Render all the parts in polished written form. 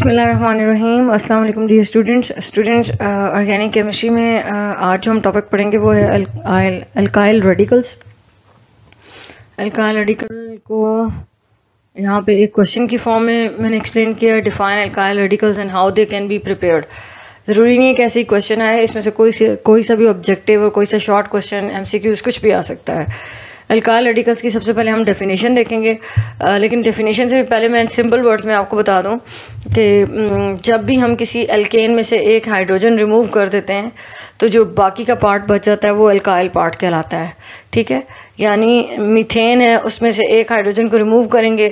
बिस्मिल्लाहिर्रहमानिर्रहीम। अस्सलाम वालेकुम डियर स्टूडेंट्स। ऑर्गेनिक केमिस्ट्री में आज जो हम टॉपिक पढ़ेंगे वो है अल्काइल रेडिकल्स। अल्काइल रेडिकल को यहाँ पे एक क्वेश्चन की फॉर्म में मैंने एक्सप्लेन किया, define alkyl radicals and how they can be prepared. ज़रूरी नहीं है कि ऐसे ही क्वेश्चन आए, इसमें से कोई सा भी ऑब्जेक्टिव और कोई सा शॉर्ट क्वेश्चन एमसीक्यूज कुछ भी आ सकता है। अल्काइल रेडिकल्स की सबसे पहले हम डेफिनेशन देखेंगे, लेकिन डेफिनेशन से भी पहले मैं सिंपल वर्ड्स में आपको बता दूं कि जब भी हम किसी अल्केन में से एक हाइड्रोजन रिमूव कर देते हैं तो जो बाकी का पार्ट बच जाता है वो अल्काइल पार्ट कहलाता है। ठीक है, यानी मीथेन है, उसमें से एक हाइड्रोजन को रिमूव करेंगे,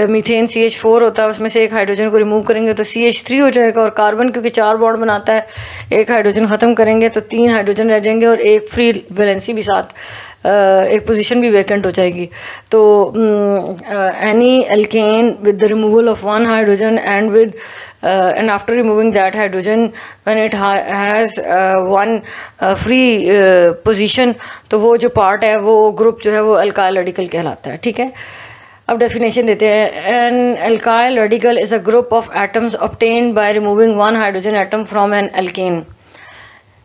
मीथेन CH4 होता है, उसमें से एक हाइड्रोजन को रिमूव करेंगे तो CH3 हो जाएगा, और कार्बन क्योंकि 4 बॉन्ड बनाता है, एक हाइड्रोजन खत्म करेंगे तो 3 हाइड्रोजन रह जाएंगे और एक फ्री वैलेंसी भी साथ, एक पोजीशन भी वैकेंट हो जाएगी। तो any alkane with the removal of one hydrogen and after removing that hydrogen when it has one free position, तो वो जो पार्ट है वो ग्रुप जो है वो अल्काइल रेडिकल कहलाता है। ठीक है, अब डेफिनेशन देते हैं। An alkyl radical is a group of atoms obtained by removing one hydrogen atom from an alkane।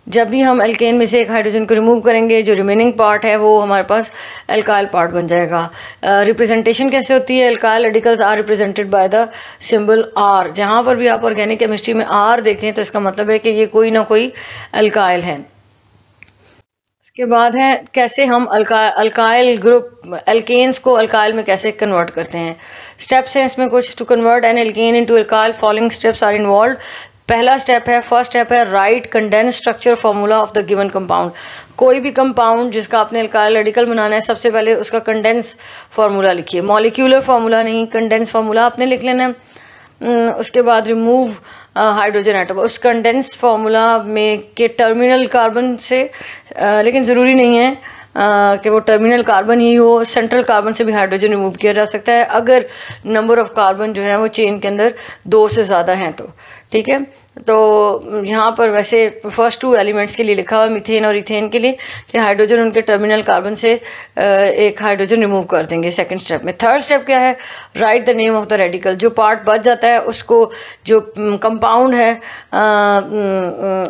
जब भी हम अल्केन में से एक हाइड्रोजन को रिमूव करेंगे, जो रिमेनिंग पार्ट है वो हमारे पास अल्काइल पार्ट बन जाएगा। रिप्रेजेंटेशन कैसे होती है? Alkyl radicals are represented by the symbol R. जहां पर भी आप ऑर्गेनिक केमिस्ट्री में आर देखें तो इसका मतलब है कि ये कोई ना कोई अल्काइल है। इसके बाद है कैसे हम अल्काइल ग्रुप अल्केन्स को अल्काइल में कैसे कन्वर्ट करते हैं। स्टेप्स हैं इसमें कुछ। To convert an alkane into alkyl following steps are involved. पहला स्टेप है, फर्स्ट स्टेप है, write condense structure formula of the given compound. कोई भी कंपाउंड जिसका आपने अल्काइल रेडिकल बनाना है, सबसे पहले उसका कंडेंस फार्मूला लिखिए। मॉलिक्यूलर फार्मूला नहीं, कंडेंस फार्मूला आपने लिख लेना है। उसके बाद रिमूव हाइड्रोजन एटम उस कंडेंस फार्मूला में के टर्मिनल कार्बन से, लेकिन जरूरी नहीं है कि वो टर्मिनल कार्बन ही हो, सेंट्रल कार्बन से भी हाइड्रोजन रिमूव किया जा सकता है अगर नंबर ऑफ कार्बन जो है वो चेन के अंदर 2 से ज्यादा हैं तो। ठीक है, तो यहाँ पर वैसे फर्स्ट 2 एलिमेंट्स के लिए लिखा हुआ मीथेन और इथेन के लिए कि हाइड्रोजन उनके टर्मिनल कार्बन से एक हाइड्रोजन रिमूव कर देंगे सेकंड स्टेप में। थर्ड स्टेप क्या है? Right the name of the radical. जो पार्ट बच जाता है उसको, जो कंपाउंड है,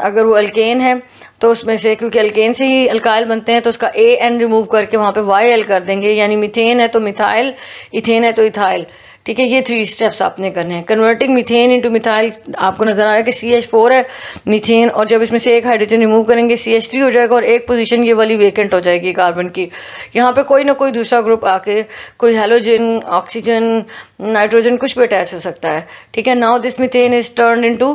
अगर वो अल्केन है तो उसमें से, क्योंकि अल्केन से ही अल्काइल बनते हैं, तो उसका AN रिमूव करके वहां पे YL कर देंगे, यानी मीथेन है तो मिथाइल, इथेन है तो इथाइल। ठीक है, ये 3 स्टेप्स आपने करने हैं। कन्वर्टिंग मीथेन इनटू मिथाइल, आपको नजर आ रहा है कि CH4 है मीथेन, और जब इसमें से एक हाइड्रोजन रिमूव करेंगे CH3 हो जाएगा और एक पोजीशन ये वाली वेकेंट हो जाएगी कार्बन की। यहाँ पे कोई ना कोई दूसरा ग्रुप आके, कोई हेलोजन, ऑक्सीजन, नाइट्रोजन कुछ भी अटैच हो सकता है। ठीक है, now this methane is turned into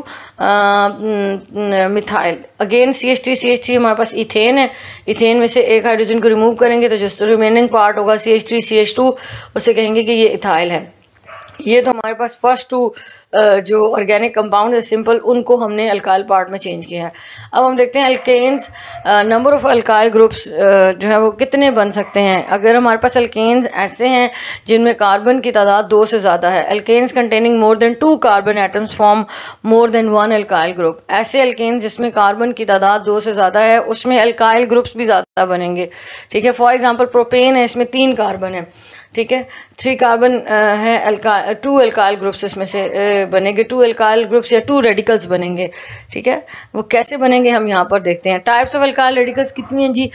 methyl. Again CH3 हमारे पास इथेन है, इथेन में से एक हाइड्रोजन को रिमूव करेंगे तो जो रिमेनिंग पार्ट होगा CH3 CH2, उसे कहेंगे कि ये इथाइल है। ये तो हमारे पास फर्स्ट 2 जो ऑर्गेनिक कंपाउंड है सिंपल, उनको हमने अल्काइल पार्ट में चेंज किया है। अब हम देखते हैं alkanes, number of alkyl groups जो है वो कितने बन सकते हैं। अगर हमारे पास अल्केन्स ऐसे हैं जिनमें कार्बन की तादाद 2 से ज्यादा है, alkanes containing more than 2 carbon atoms form more than 1 alkyl group. ऐसे अल्केन्स जिसमें कार्बन की तादाद 2 से ज्यादा है, उसमें अल्काइल ग्रुप्स भी ज्यादा बनेंगे। ठीक है, फॉर एग्जाम्पल प्रोपेन है, इसमें 3 कार्बन है। ठीक है, 3 कार्बन है, 2 अल्काइल ग्रुप्स इसमें से बनेंगे, 2 अल्काइल ग्रुप्स या 2 रेडिकल्स बनेंगे। ठीक है, वो कैसे बनेंगे हम यहाँ पर देखते हैं। टाइप्स ऑफ अल्काइल रेडिकल्स कितनी हैं जी?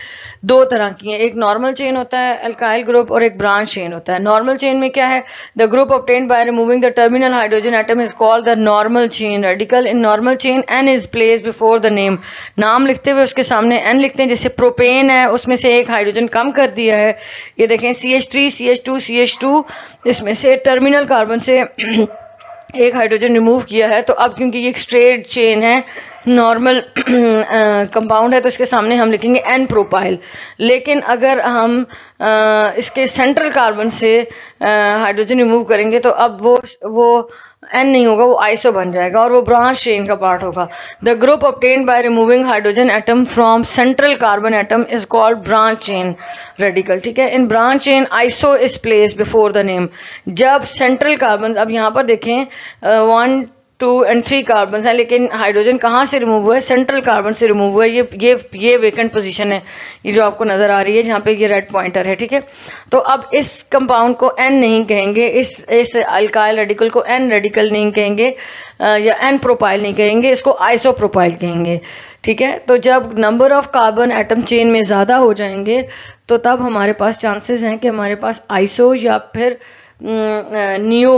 2 तरह की हैं। एक नॉर्मल चेन होता है अल्काइल ग्रुप और एक ब्रांच चेन होता है। नॉर्मल चेन में क्या है? The group obtained by removing the terminal hydrogen atom is called the normal chain radical. In normal chain N is placed before the name. नाम लिखते हुए उसके सामने N लिखते हैं। जैसे प्रोपेन है, उसमें से एक हाइड्रोजन कम कर दिया है, ये देखें CH3 CH2, इसमें से टर्मिनल कार्बन से एक हाइड्रोजन रिमूव किया है, तो अब क्योंकि ये एक स्ट्रेट चेन है, नॉर्मल कंपाउंड है, तो इसके सामने हम लिखेंगे N प्रोपाइल। लेकिन अगर हम इसके सेंट्रल कार्बन से हाइड्रोजन रिमूव करेंगे तो अब वो N नहीं होगा, वो आइसो बन जाएगा और वो ब्रांच चेन का पार्ट होगा। The group obtained by removing hydrogen atom from central carbon atom is called branch chain radical. ठीक है, in branch chain iso is placed before the name. जब सेंट्रल कार्बन, अब यहाँ पर देखें 1 2 और 3 कार्बन है, लेकिन हाइड्रोजन कहाँ से रिमूव हुआ है? सेंट्रल कार्बन से रिमूव हुआ है। ये वेकेंट पोजीशन है, ये जो आपको नजर आ रही है जहाँ पे ये रेड पॉइंटर है। ठीक है, तो अब इस कंपाउंड को N नहीं कहेंगे, इस अल्काइल रेडिकल को N रेडिकल नहीं कहेंगे, या एन प्रोपाइल नहीं कहेंगे, इसको आइसोप्रोपाइल कहेंगे। ठीक है, तो जब number of carbon atom chain में ज़्यादा हो जाएंगे तो तब हमारे पास चांसेस हैं कि हमारे पास आइसो या फिर नियो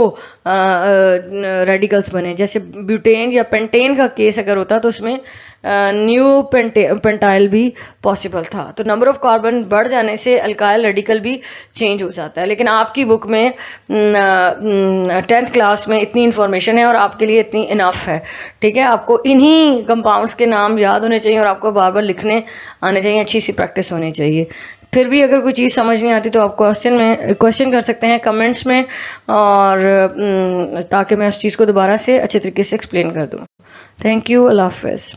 रेडिकल्स बने। जैसे ब्यूटेन या पेंटेन का केस अगर होता तो उसमें न्यू पेंटाइल भी पॉसिबल था। तो नंबर ऑफ कार्बन बढ़ जाने से अल्काइल रेडिकल भी चेंज हो जाता है। लेकिन आपकी बुक में 10th क्लास में इतनी इंफॉर्मेशन है और आपके लिए इतनी इनफ है। ठीक है, आपको इन्हीं कंपाउंड्स के नाम याद होने चाहिए और आपको बार बार लिखने आने चाहिए, अच्छी सी प्रैक्टिस होनी चाहिए। फिर भी अगर कोई चीज़ समझ नहीं आती तो आप क्वेश्चन कर सकते हैं कमेंट्स में, और ताकि मैं उस चीज़ को दोबारा से अच्छे तरीके से एक्सप्लेन कर दूँ। थैंक यू, अल्लाह हाफ़िज़।